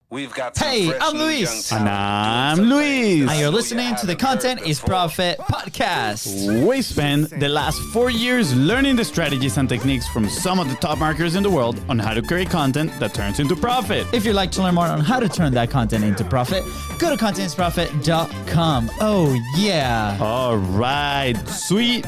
We've got some Hey, fresh I'm new Luis. young And talent I'm doing some Luis. things And that you're you listening to the haven't heard Content is before. Profit podcast. We spent the last 4 years learning the strategies and techniques from some of the top marketers in the world on how to create content that turns into profit. If you'd like to learn more on how to turn that content into profit, go to contentisprofit.com. Oh, yeah. All right, sweet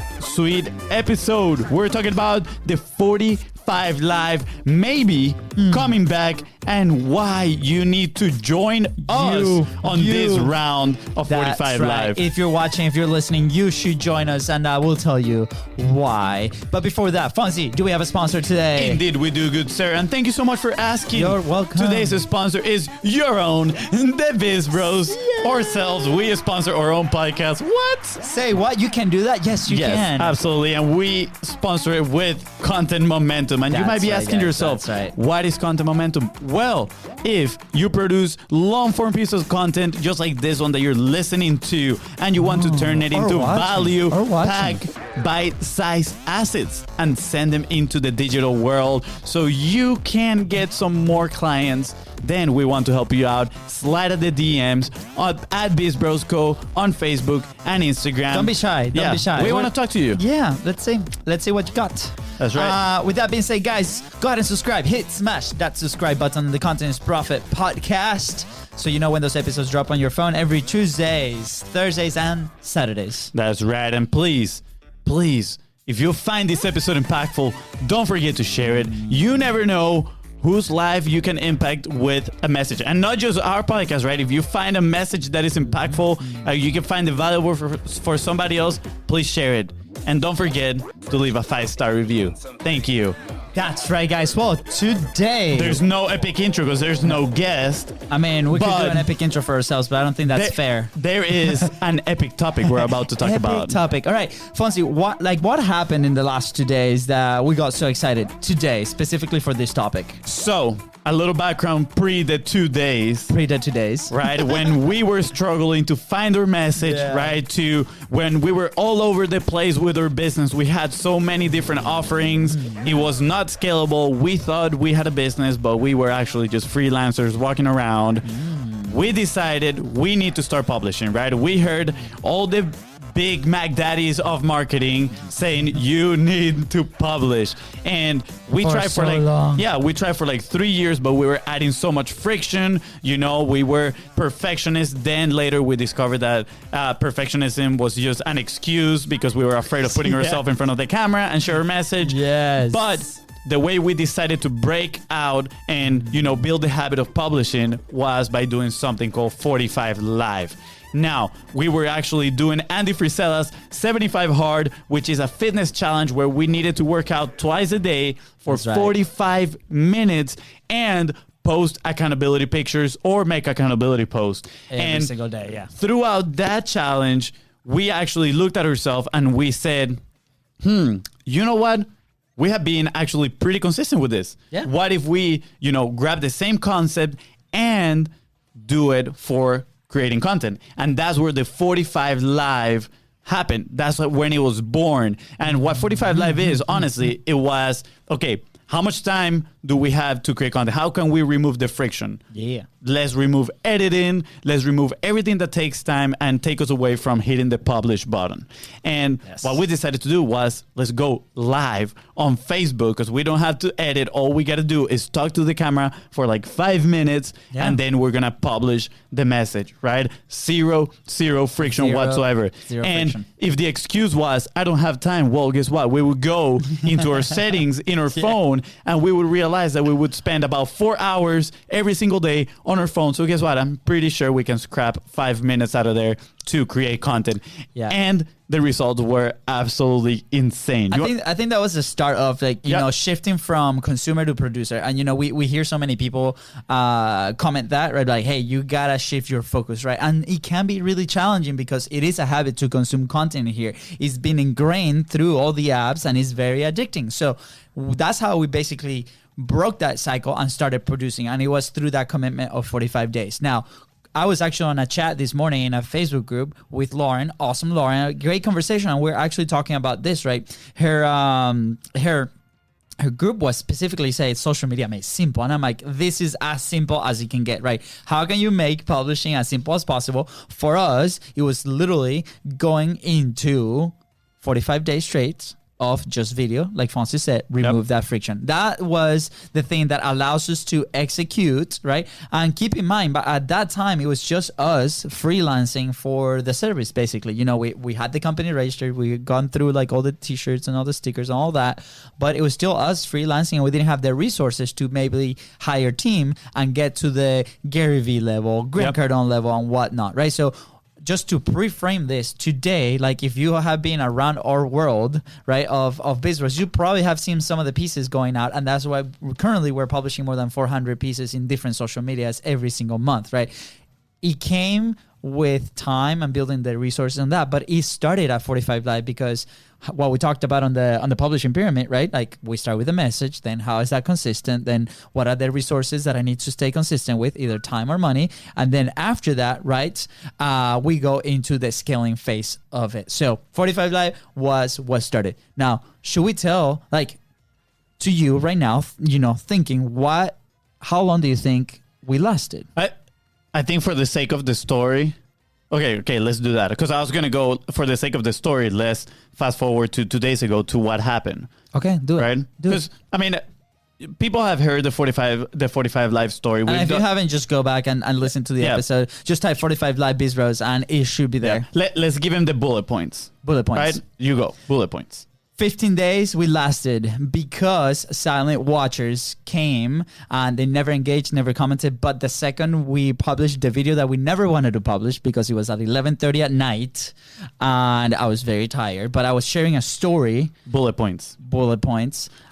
episode. We're talking about the 45 Live, maybe coming back, and why you need to join us on this round of 45 That's right. Live. If you're watching, if you're listening, you should join us, and I will tell you why. But before that, Fonzie, do we have a sponsor today? Indeed, we do, good sir. And thank you so much for asking. You're welcome. Today's sponsor is your own, the Biz Bros. Ourselves, we sponsor our own podcast. What? Say what? You can do that? Yes, you can. Absolutely. And we sponsor it with Content Momentum. And you might be That's right, asking guys. yourself, That's right. what is Content Momentum? Well, if you produce long-form pieces of content just like this one that you're listening to, and you want to turn it Or into watching. value, Or watching. pack bite-sized assets and send them into the digital world so you can get some more clients, then we want to help you out. Slide at the DMs at BizBrosCo on Facebook and Instagram. Don't be shy. Don't be shy. We want to talk to you. Yeah, let's see what you got. That's right. With that being said, guys, go ahead and subscribe. Smash that subscribe button on the Content is Profit podcast, so you know when those episodes drop on your phone every Tuesdays, Thursdays, and Saturdays. That's right. And please, if you find this episode impactful, don't forget to share it. You never know whose life you can impact with a message. And not just our podcast, right? If you find a message that is impactful, you can find it valuable for somebody else, please share it. And don't forget to leave a 5-star review. Thank you. That's right, guys. Well, today There's no epic intro because there's no guest. I mean, we could do But- an epic intro for ourselves, but I don't think that's fair. There is an epic topic we're about to talk Epic about. topic. All right, Fonzie, what happened in the last 2 days that we got so excited today, specifically for this topic? So, a little background pre the 2 days. Pre-dead 2 days. Right, when we were struggling to find our message, Yeah. right, to when we were all over the place with our business, we had so many different offerings. It was not scalable. We thought we had a business, but we were actually just freelancers walking around. We decided we need to start publishing, right? We heard all the big Mac daddies of marketing saying you need to publish, and we For tried for so like long. we tried for like 3 years, but we were adding so much friction. You know, we were perfectionists. Then later we discovered that perfectionism was just an excuse because we were afraid of putting Yeah. ourselves in front of the camera and share a message. Yes. But the way we decided to break out and, build the habit of publishing was by doing something called 45 Live. Now, we were actually doing Andy Frisella's 75 Hard, which is a fitness challenge where we needed to work out twice a day for That's right. 45 minutes and post accountability pictures or make accountability posts. Every single day, yeah. Throughout that challenge, we actually looked at ourselves and we said, you know what? We have been actually pretty consistent with this. Yeah. What if we, grab the same concept and do it for creating content? And that's where the 45 Live happened. That's when it was born. And what 45 Live is, honestly, it was, okay, how much time do we have to create content? How can we remove the friction? Yeah. Let's remove editing. Let's remove everything that takes time and take us away from hitting the publish button. And Yes. what we decided to do was let's go live on Facebook because we don't have to edit. All we got to do is talk to the camera for like 5 minutes, Yeah. and then we're going to publish the message, right? Zero friction Zero- whatsoever. zero And friction. if the excuse was, I don't have time, well, guess what? We would go into our settings in our phone and we would realize that we would spend about 4 hours every single day on our phone. So guess what? I'm pretty sure we can scrap 5 minutes out of there to create content. Yeah. And the results were absolutely insane. I think that was the start of shifting from consumer to producer. And we hear so many people comment that, right? Like, hey, you gotta shift your focus, right? And it can be really challenging because it is a habit to consume content here. It's been ingrained through all the apps and it's very addicting. So that's how we basically broke that cycle and started producing. And it was through that commitment of 45 days. Now, I was actually on a chat this morning in a Facebook group with Lauren, awesome Lauren, a great conversation, and we're actually talking about this, right? Her her group was specifically say social media made simple. And I'm like, this is as simple as it can get, right? How can you make publishing as simple as possible? For us, it was literally going into 45 days straight of just video, like Fonzie said, remove that friction. That was the thing that allows us to execute, right? And keep in mind, but at that time, it was just us freelancing for the service, basically. You know, we had the company registered, we had gone through like all the t-shirts and all the stickers and all that, but it was still us freelancing, and we didn't have the resources to maybe hire a team and get to the Gary Vee level, Grant Cardone level and whatnot, right? So just to pre-frame this today, like if you have been around our world, right, of business, you probably have seen some of the pieces going out, and that's why currently we're publishing more than 400 pieces in different social medias every single month, right? It came with time and building the resources on that, but it started at 45 Live because what we talked about on the publishing pyramid, right? Like we start with a message, then how is that consistent? Then what are the resources that I need to stay consistent with, either time or money? And then after that, right, we go into the scaling phase of it. So 45 Live was what started. Now, should we tell, like, to you right now, you know, thinking how long do you think we lasted? I think for the sake of the story, okay, let's do that. Because I was going to go, for the sake of the story, let's fast forward to 2 days ago to what happened. Okay, do it. Right? Because, I mean, people have heard the 45 Live story. And if you haven't, just go back and listen to the episode. Just type 45 Live Bizros and it should be there. Yeah. Let's give him the bullet points. Bullet points. Right? You go. Bullet points. 15 days we lasted because silent watchers came and they never engaged, never commented. But the second we published the video that we never wanted to publish because it was at 11:30 at night and I was very tired, but I was sharing a story. Bullet points.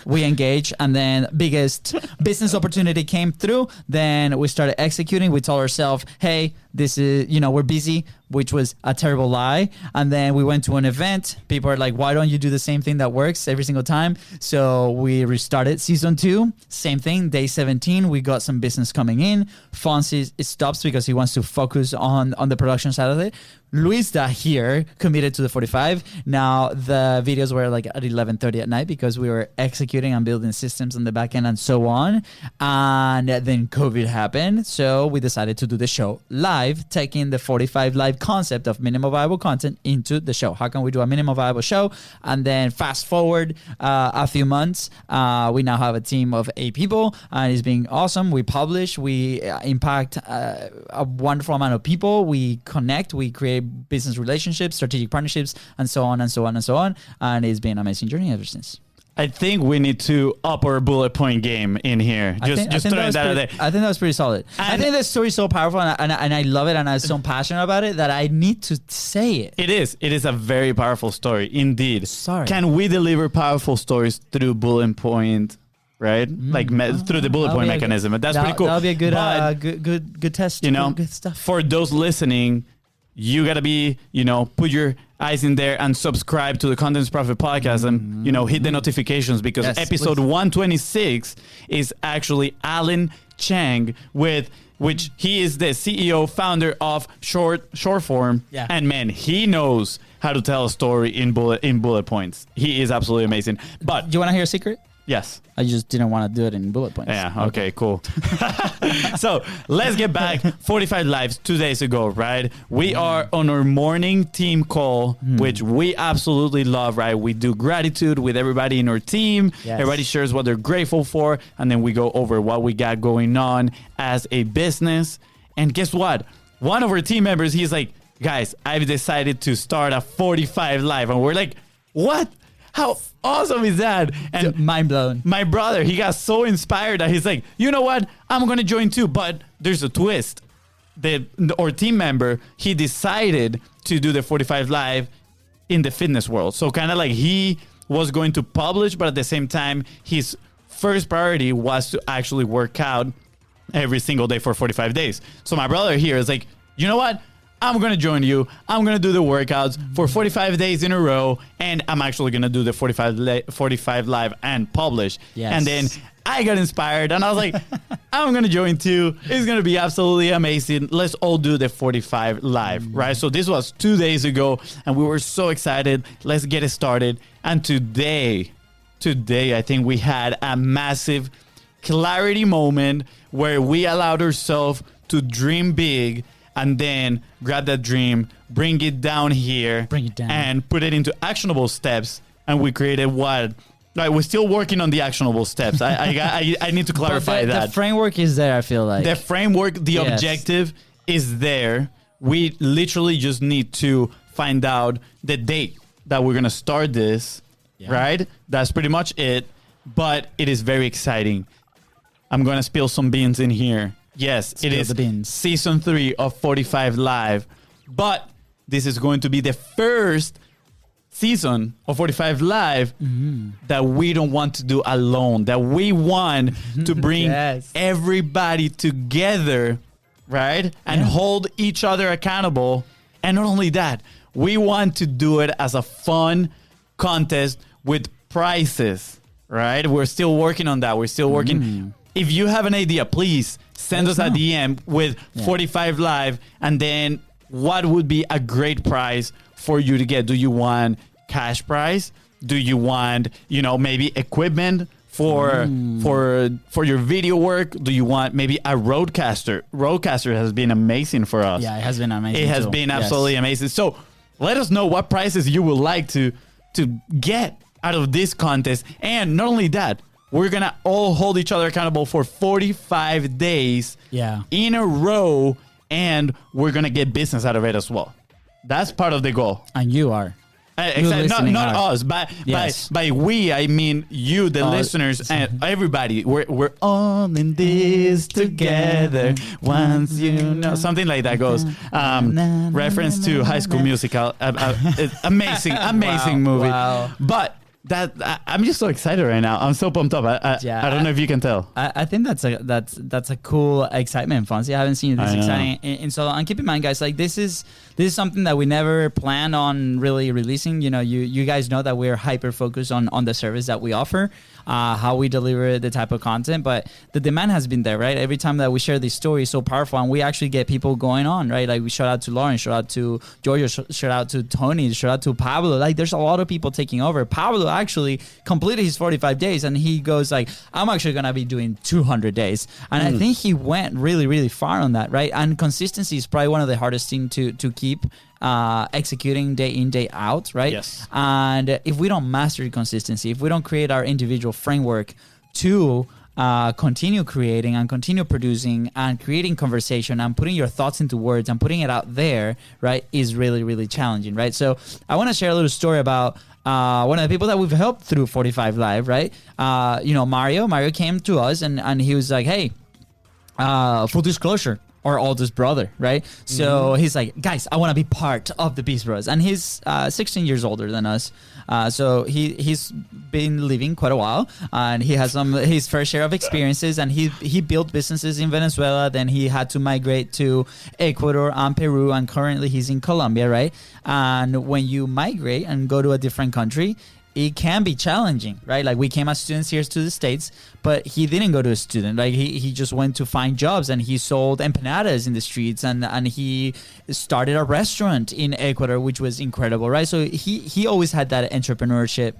We engaged, and then biggest business opportunity came through. Then we started executing. We told ourselves, hey, this is, you know, we're busy, which was a terrible lie. And then we went to an event. People are like, why don't you do the same thing that works every single time? So we restarted season 2. Same thing. Day 17, we got some business coming in. Fonzie stops because he wants to focus on the production side of it. Luisa here committed to the 45. Now the videos were like at 11:30 at night because we were executing and building systems on the back end and so on. And then COVID happened. So we decided to do the show live, taking the 45 Live concept of minimum viable content into the show. How can we do a minimum viable show? And then fast forward a few months, we now have a team of 8 people and it's been awesome. We publish, we impact a wonderful amount of people. We connect, we create business relationships, strategic partnerships, and so on and so on and so on. And it's been an amazing journey ever since. I think we need to up our bullet point game in here. Just throwing that out there. I think that was pretty solid. And I think the story is so powerful, and I love it, and I'm so passionate about it that I need to say it. It is. It is a very powerful story, indeed. Sorry. Can we deliver powerful stories through bullet point? Right, through the bullet point mechanism. That's pretty cool. That'll be a good test. You know, good stuff. For those listening, you gotta be, you know, put your eyes in there and subscribe to the Contents Profit podcast and, you know, hit the notifications because episode 126 is actually Alan Chang which he is the CEO, founder of Short Form. Yeah. And man, he knows how to tell a story in bullet points. He is absolutely amazing. But do you want to hear a secret? Yes. I just didn't want to do it in bullet points. Yeah, okay, cool. So let's get back. 45 Lives 2 days ago, right? We are on our morning team call, which we absolutely love, right? We do gratitude with everybody in our team. Yes. Everybody shares what they're grateful for. And then we go over what we got going on as a business. And guess what? One of our team members, he's like, guys, I've decided to start a 45 Live. And we're like, what? How awesome is that? And mind blown. My brother, he got so inspired that he's like, you know what? I'm going to join too. But there's a twist. Our team member, he decided to do the 45 Live in the fitness world. So kind of like he was going to publish, but at the same time, his first priority was to actually work out every single day for 45 days. So my brother here is like, you know what? I'm going to join you. I'm going to do the workouts for 45 days in a row. And I'm actually going to do the 45 Live and publish. Yes. And then I got inspired and I was like, I'm going to join too. It's going to be absolutely amazing. Let's all do the 45 Live, right? So this was 2 days ago and we were so excited. Let's get it started. And today today, I think we had a massive clarity moment where we allowed ourselves to dream big and then grab that dream, bring it down here, and put it into actionable steps. And we created what? Right, we're still working on the actionable steps. I need to clarify that. The framework is there, I feel like. The framework, the objective is there. We literally just need to find out the date that we're going to start this, right? That's pretty much it. But it is very exciting. I'm going to spill some beans in here. Yes, it is season 3 of 45 Live. But this is going to be the first season of 45 Live that we don't want to do alone, that we want to bring everybody together, right? And hold each other accountable. And not only that, we want to do it as a fun contest with prizes, right? We're still working on that. We're still working. If you have an idea, please send us a DM with 45 Live, and then what would be a great prize for you to get? Do you want cash prize? Do you want, maybe equipment for your video work? Do you want maybe a Rodecaster? Rodecaster has been amazing for us. Yeah, it has been amazing. It has been absolutely amazing. So let us know what prizes you would like to get out of this contest. And not only that, we're going to all hold each other accountable for 45 days in a row, and we're going to get business out of it as well. That's part of the goal. And you are. Exactly. Not us, but by we, I mean you, the listeners, and everybody. We're all in this together. Once something like that goes. Reference to High School Musical. Amazing movie. Wow. But I'm just so excited right now. I'm so pumped up. I don't know if you can tell. I think that's a cool excitement, Fonzie. I haven't seen this exciting in so long. And keep in mind, guys, like this is something that we never planned on really releasing. You guys know that we're hyper focused on the service that we offer, how we deliver the type of content, but the demand has been there, right? Every time that we share this story is so powerful, and we actually get people going on, right? Like we shout out to Lauren, shout out to Giorgio, shout out to Tony, shout out to Pablo. Like there's a lot of people taking over. Pablo actually completed his 45 days, and he goes like, I'm actually going to be doing 200 days. And I think he went really, really far on that, right? And consistency is probably one of the hardest things to keep executing day in, day out, right? Yes. And if we don't master consistency, if we don't create our individual framework to continue creating and continue producing and creating conversation and putting your thoughts into words and putting it out there, right, is really, really challenging, right? So I want to share a little story about one of the people that we've helped through 45 Live, right? Mario came to us and he was like, hey, full disclosure, our oldest brother, right? So he's like, guys, I want to be part of the Beast Bros. And he's 16 years older than us. So he's been living quite a while, and he has his fair share of experiences, and he built businesses in Venezuela. Then he had to migrate to Ecuador and Peru, and currently he's in Colombia, right? And when you migrate and go to a different country, it can be challenging, right? Like we came as students here to the States, but he didn't go to a student. Like he just went to find jobs, and he sold empanadas in the streets, and he started a restaurant in Ecuador, which was incredible, right? So he always had that entrepreneurship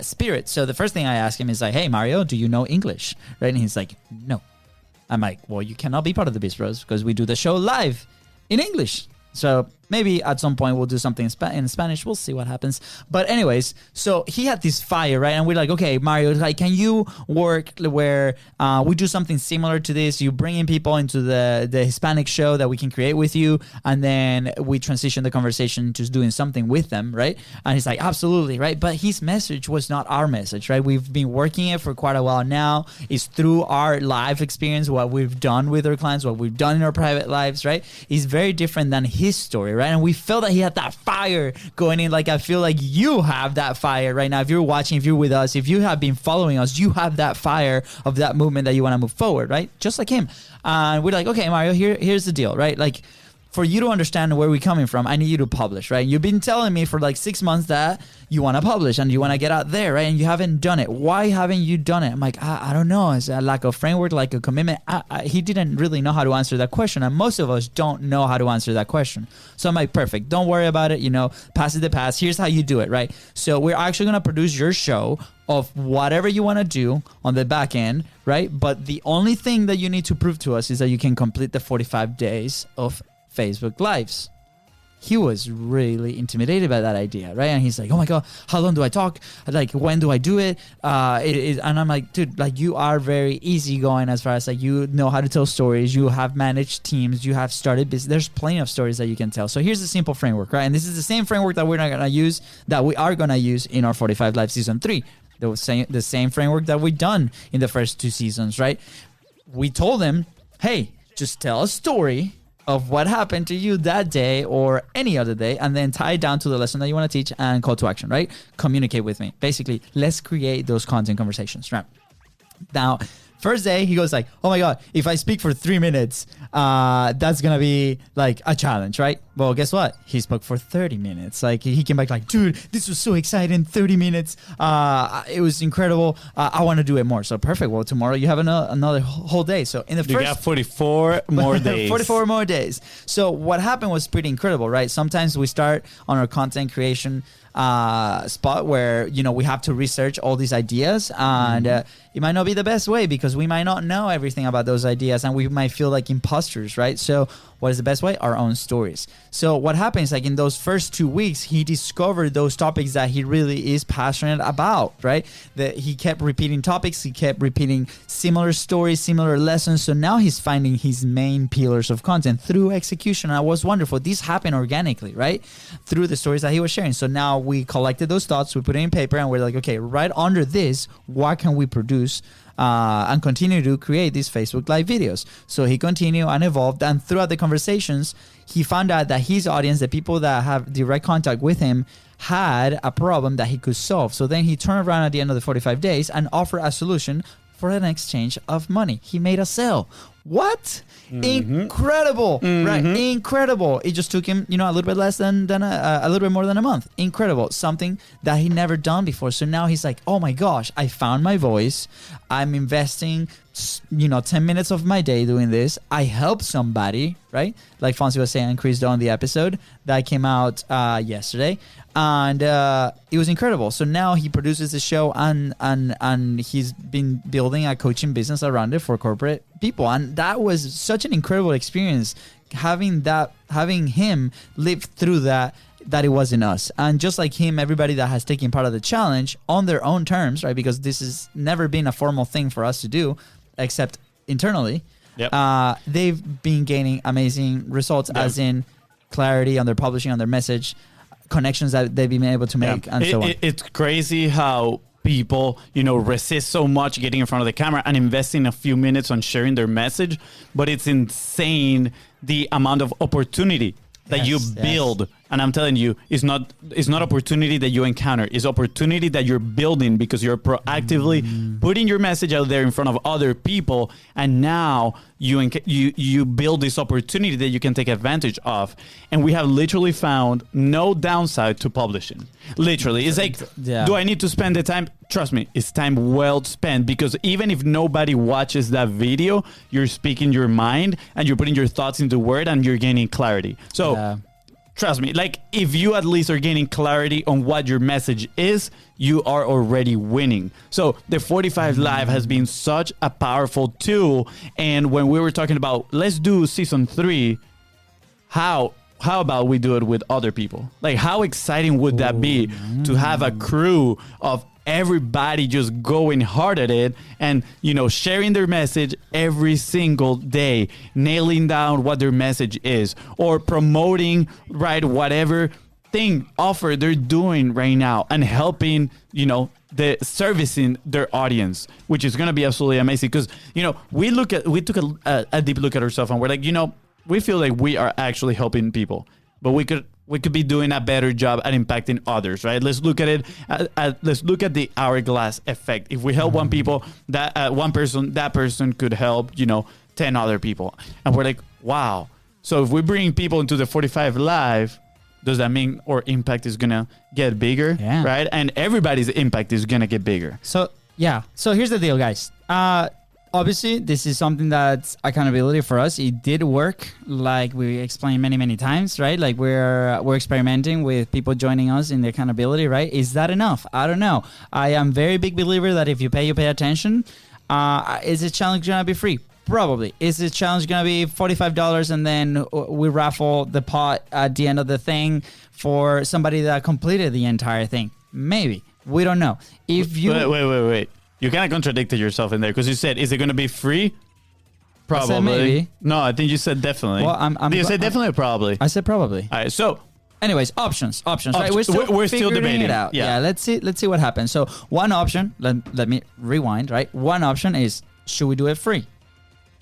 spirit. So the first thing I asked him is like, hey, Mario, do you know English? Right? And he's like, no. I'm like, well, you cannot be part of the Beast Bros because we do the show live in English. So maybe at some point we'll do something in Spanish. We'll see what happens. But anyways, so he had this fire, right? And we're like, okay, Mario, like, can you work where we do something similar to this? You bring in people into the Hispanic show that we can create with you, and then we transition the conversation to doing something with them, right? And he's like, absolutely, right? But his message was not our message, right? We've been working it for quite a while now. It's through our live experience, what we've done with our clients, what we've done in our private lives, right? It's very different than his story, right? And we felt that he had that fire going in. Like I feel like you have that fire right now. If you're watching, if you're with us, if you have been following us, you have that fire of that movement that you want to move forward, right? Just like him. And we're like, okay, Mario, here's the deal, right? Like for you to understand where we're coming from, I need you to publish, right? You've been telling me for like 6 months that you want to publish and you want to get out there, right? And you haven't done it. Why haven't you done it? I'm like, I don't know. It's a lack of framework, like a commitment. He didn't really know how to answer that question. And most of us don't know how to answer that question. So I'm like, perfect. Don't worry about it. Pass it the past. Here's how you do it, right? So we're actually going to produce your show of whatever you want to do on the back end, right? But the only thing that you need to prove to us is that you can complete the 45 days of Facebook Lives. He was really intimidated by that idea, right? And he's like, oh my God, how long do I talk? Like, when do I do it? And I'm like, dude, like, you are very easygoing as far as like, you know how to tell stories. You have managed teams. You have started business. There's plenty of stories that you can tell. So here's the simple framework, right? And this is the same framework that we are going to use in our 45 Live Season 3. The same framework that we've done in the first 2 seasons, right? We told him, hey, just tell a story of what happened to you that day or any other day, and then tie it down to the lesson that you want to teach and call to action, right? Communicate with me. Basically, let's create those content conversations, right? Now, first day, he goes like, oh my God, if I speak for 3 minutes, that's going to be like a challenge, right? Well, guess what? He spoke for 30 minutes. Like, he came back like, dude, this was so exciting. 30 minutes. It was incredible. I want to do it more. So perfect. Well, tomorrow you have another whole day. So in the you got 44 more days. 44 more days. So what happened was pretty incredible, right? Sometimes we start on our content creation spot where we have to research all these ideas, and it might not be the best way because we might not know everything about those ideas, and we might feel like imposters, right? So what is the best way? Our own stories. So what happens, like in those first 2 weeks, he discovered those topics that he really is passionate about, right? That he kept repeating topics, he kept repeating similar stories, similar lessons. So now he's finding his main pillars of content through execution. And it was wonderful. This happened organically, right? Through the stories that he was sharing. So now we collected those thoughts, we put it in paper, and we're like, okay, right under this, what can we produce and continue to create these Facebook Live videos? So he continued and evolved, and throughout the conversations, he found out that his audience, the people that have direct contact with him, had a problem that he could solve. So then he turned around at the end of the 45 days and offered a solution for an exchange of money. He made a sale. What? Incredible, right? Incredible. It just took him, a little bit less than a little bit more than a month. Incredible. Something that he never done before. So now he's like, oh my gosh, I found my voice. I'm investing, 10 minutes of my day doing this. I helped somebody, right? Like Fonzie was saying, Chris Doe on the episode that came out yesterday. And it was incredible. So now he produces the show, and he's been building a coaching business around it for corporate people. And that was such an incredible experience, having him live through that it wasn't us. And just like him, everybody that has taken part of the challenge on their own terms, right? Because this has never been a formal thing for us to do, except internally. Yep. They've been gaining amazing results, as in clarity on their publishing, on their message, connections that they've been able to make, and so on. It's crazy how people, resist so much getting in front of the camera and investing a few minutes on sharing their message, but it's insane the amount of opportunity that you build. And I'm telling you, it's not opportunity that you encounter. It's opportunity that you're building because you're proactively putting your message out there in front of other people. And now you build this opportunity that you can take advantage of. And we have literally found no downside to publishing. Literally. It's like, do I need to spend the time? Trust me, it's time well spent, because even if nobody watches that video, you're speaking your mind and you're putting your thoughts into word and you're gaining clarity. So trust me, like, if you at least are gaining clarity on what your message is, you are already winning. So the 45 Live has been such a powerful tool. And when we were talking about, let's do season 3, how about we do it with other people? Like, how exciting would that be to have a crew of everybody just going hard at it and, sharing their message every single day, nailing down what their message is, or promoting, right, whatever thing, offer they're doing right now, and helping, the servicing their audience, which is going to be absolutely amazing. Because, we took a deep look at ourselves, and we're like, we feel like we are actually helping people, but we could be doing a better job at impacting others, right? Let's look at it. Let's look at the hourglass effect. If we help one person, that person could help, 10 other people. And we're like, wow, So if we bring people into the 45 Live, does that mean our impact is going to get bigger? Yeah. Right? And everybody's impact is going to get bigger. So, yeah. So here's the deal, guys. Obviously, this is something that's accountability for us. It did work, like we explained many, many times, right? Like we're experimenting with people joining us in the accountability, right? Is that enough? I don't know. I am very big believer that if you pay attention. Is the challenge gonna be free? Probably. Is the challenge gonna be $45 and then we raffle the pot at the end of the thing for somebody that completed the entire thing? Maybe. We don't know. If you wait. You kind of contradicted yourself in there because you said, "Is it going to be free?" Probably. I said maybe. No, I think you said definitely. Well, Did you say definitely or probably? I said probably. All right. So, anyways, options. Right? We're still debating it out. Yeah. Let's see what happens. So one option. Let me rewind. Right. One option is, should we do it free?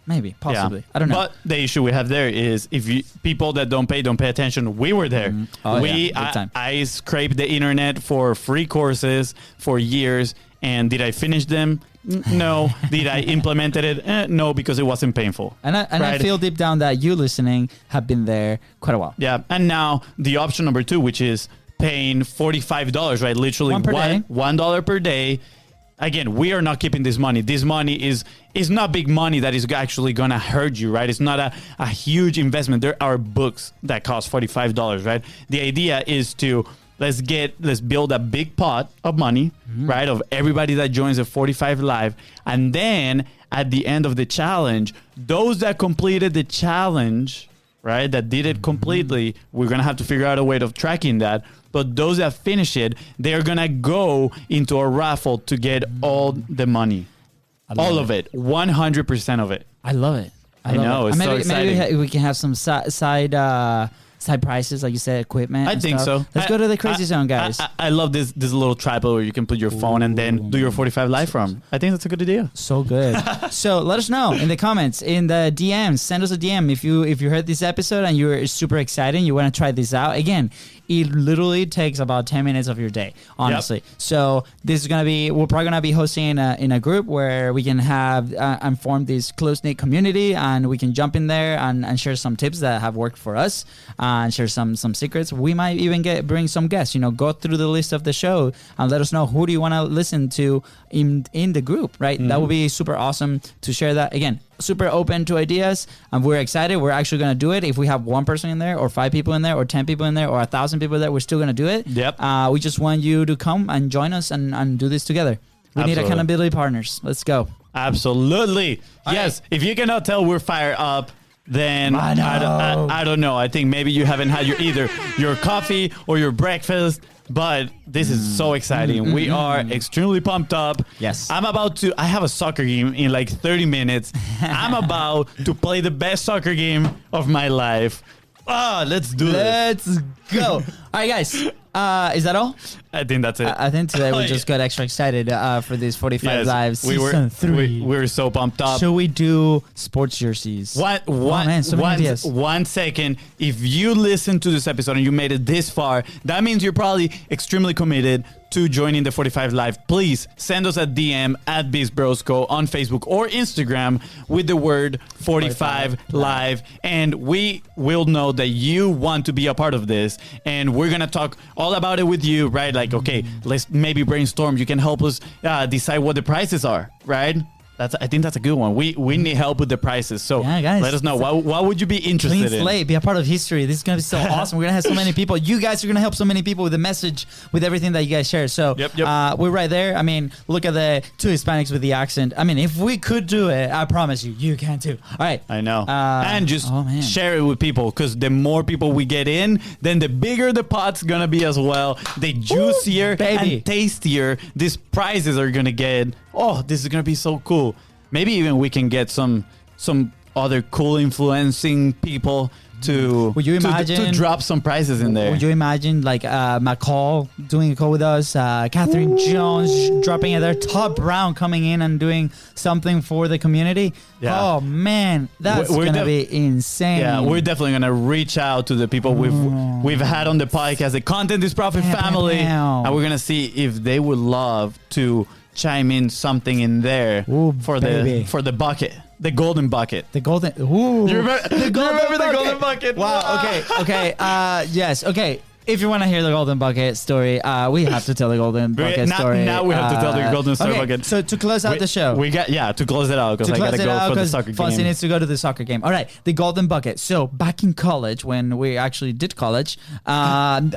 Maybe, possibly. I don't know. But the issue we have there is if people that don't pay attention, we were there. Big time. I scraped the internet for free courses for years. And did I finish them? No. Did I implement it? No, because it wasn't painful. And I feel deep down that you listening have been there quite a while. Yeah. And now the option number 2, which is paying $45, right? Literally $1 per day. Again, we are not keeping this money. This money is not big money that is actually going to hurt you, right? It's not a huge investment. There are books that cost $45, right? The idea is to let's build a big pot of money, right? Of everybody that joins the 45 Live. And then at the end of the challenge, those that completed the challenge, right? That did it completely, we're going to have to figure out a way of tracking that. But those that finish it, they're going to go into a raffle to get all the money. All of it. 100% of it. I love it. I know. It's so exciting. Maybe we can have some side prices, like you said, equipment. I think so. Let's go to the crazy zone, guys. I love this little tripod where you can put your phone and then do your 45 Live from. I think that's a good idea. So good. So let us know in the comments, in the DMs. Send us a DM if you heard this episode and you're super excited. You want to try this out. Again, it literally takes about 10 minutes of your day, honestly. Yep. So this is going to be, we're probably going to be hosting in a group where we can have and form this close-knit community, and we can jump in there and share some tips that have worked for us and share some secrets. We might even bring some guests, go through the list of the show and let us know who do you want to listen to in the group, right? Mm-hmm. That would be super awesome to share that. Again, super open to ideas, and we're excited. We're actually going to do it. If we have one person in there or 5 people in there or 10 people in there or 1,000 people there, we're still going to do it. Yep. We just want you to come and join us and do this together. We need accountability partners. Let's go. Absolutely. Yes. If you cannot tell we're fired up, then I don't know. I think maybe you haven't had either your coffee or your breakfast. But this is so exciting. We are extremely pumped up. Yes. I have a soccer game in like 30 minutes. I'm about to play the best soccer game of my life. Let's do this. Let's go. All right, guys. Is that all? I think that's it. I think today we just got extra excited for this 45 Live season 3. We were so pumped up. Should we do sports jerseys? One second. If you listen to this episode and you made it this far, that means you're probably extremely committed to joining the 45 Live. Please send us a DM at BeastBrosCo on Facebook or Instagram with the word 45 Live, and we will know that you want to be a part of this, and we're gonna talk all about it with you, right? Like, okay, let's maybe brainstorm. You can help us decide what the prices are, right? I think that's a good one. We need help with the prices. So guys, let us know. What would you be interested in? Clean slate, be a part of history. This is going to be so awesome. We're going to have so many people. You guys are going to help so many people with the message, with everything that you guys share. So we're right there. I mean, look at the 2 Hispanics with the accent. I mean, if we could do it, I promise you can too. All right. I know. And just share it with people, because the more people we get in, then the bigger the pot's going to be as well. The juicier and tastier these prizes are going to get. Oh, this is going to be so cool. Maybe even we can get some other cool influencing people to drop some prizes in there. Would you imagine like McCall doing a call with us, Catherine Jones dropping in there, Todd Brown coming in and doing something for the community? Yeah. Oh man, that's gonna be insane. Yeah, we're definitely gonna reach out to the people we've had on the podcast, the Content is Profit family, and we're gonna see if they would love to chime in something in there for the bucket. the golden bucket. The golden. Ooh. You remember the golden bucket? Wow. Okay. Yes. Okay. If you want to hear the golden bucket story, we have to tell the golden bucket story. Now we have to tell the golden story okay, bucket. So to close out the show, to close it out because I gotta go for the soccer Fonzie game. needs to go to the soccer game. All right, the golden bucket. So back in college, when we actually did college, one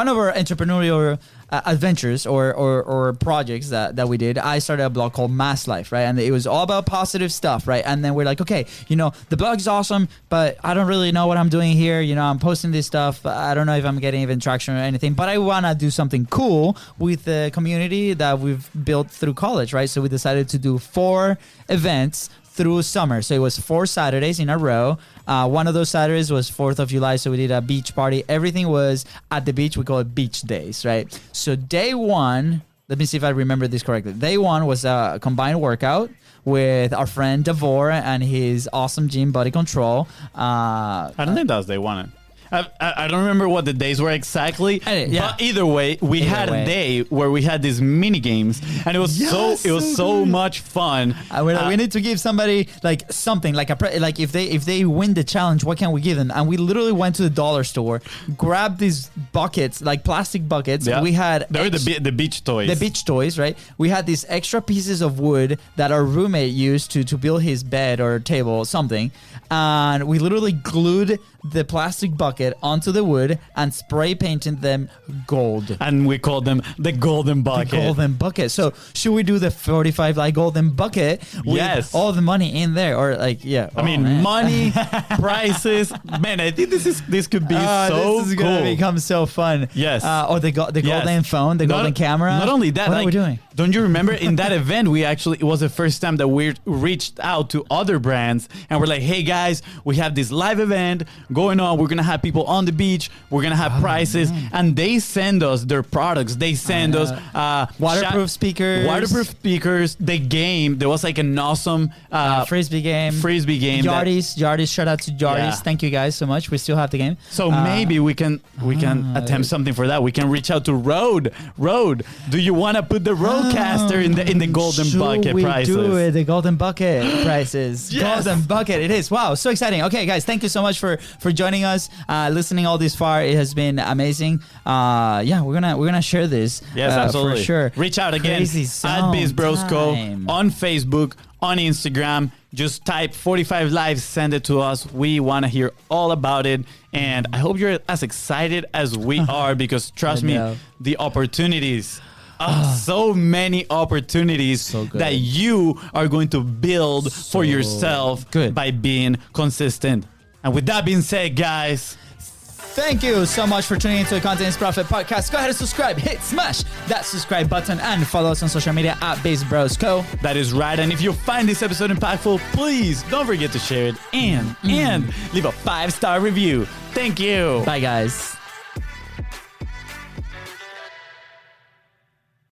of our entrepreneurial adventures or projects that we did, I started a blog called Mass Life, right? And it was all about positive stuff, right? And then we're like, okay, the blog's awesome, but I don't really know what I'm doing here. I'm posting this stuff. I don't know if I'm getting even traction or anything, but I want to do something cool with the community that we've built through college, right? So we decided to do 4 events through summer. So it was 4 Saturdays in a row. One of those Saturdays was 4th of July. So we did a beach party. Everything was at the beach. We call it beach days, right? So day 1, let me see if I remember this correctly. Day 1 was a combined workout with our friend Davor and his awesome gym Body Control. I don't think that was day 1. I don't remember what the days were exactly, but either way, we had a day where we had these mini games, and it was so much fun. We need to give somebody like something like if they win the challenge, what can we give them? And we literally went to the dollar store, grabbed these buckets, like plastic buckets. Yeah. We had they were the beach toys. The beach toys, right? We had these extra pieces of wood that our roommate used to build his bed or table or something, and we literally glued the plastic bucket onto the wood and spray painted them gold. And we called them the golden bucket. The golden bucket. So should we do the 45 like golden bucket with all the money in there? Or like, money, prices. Man, I think this could be so this is cool. going to become so fun. Yes. Or the golden phone, the golden camera. Not only that, what are we doing? Don't you remember in that event, it was the first time that we reached out to other brands and we're like, hey guys, we have this live event going on. We're going to have people on the beach. We're going to have prizes. And they send us their products. They send us waterproof speakers. The game. There was like an awesome frisbee game. Yardies. Shout out to Yardies. Yeah. Thank you guys so much. We still have the game. So maybe we can attempt something for that. We can reach out to Road. Do you want to put the Roadcaster in the golden bucket prices? Do it, the golden bucket prices. Yes. Golden bucket. It is. Wow, so exciting. Okay, guys, thank you so much for joining us, listening all this far. It has been amazing. We're gonna share this. Yes, absolutely. For sure. Reach out again at BizBrosCo on Facebook, on Instagram. Just type 45 Live, send it to us. We want to hear all about it. And I hope you're as excited as we are because trust me, the opportunities. So many opportunities that you are going to build for yourself by being consistent. And with that being said, guys, thank you so much for tuning into the Content is Profit podcast. Go ahead and subscribe. Smash that subscribe button and follow us on social media at BizBrosCo. That is right. And if you find this episode impactful, please don't forget to share it and leave a 5-star review. Thank you. Bye, guys.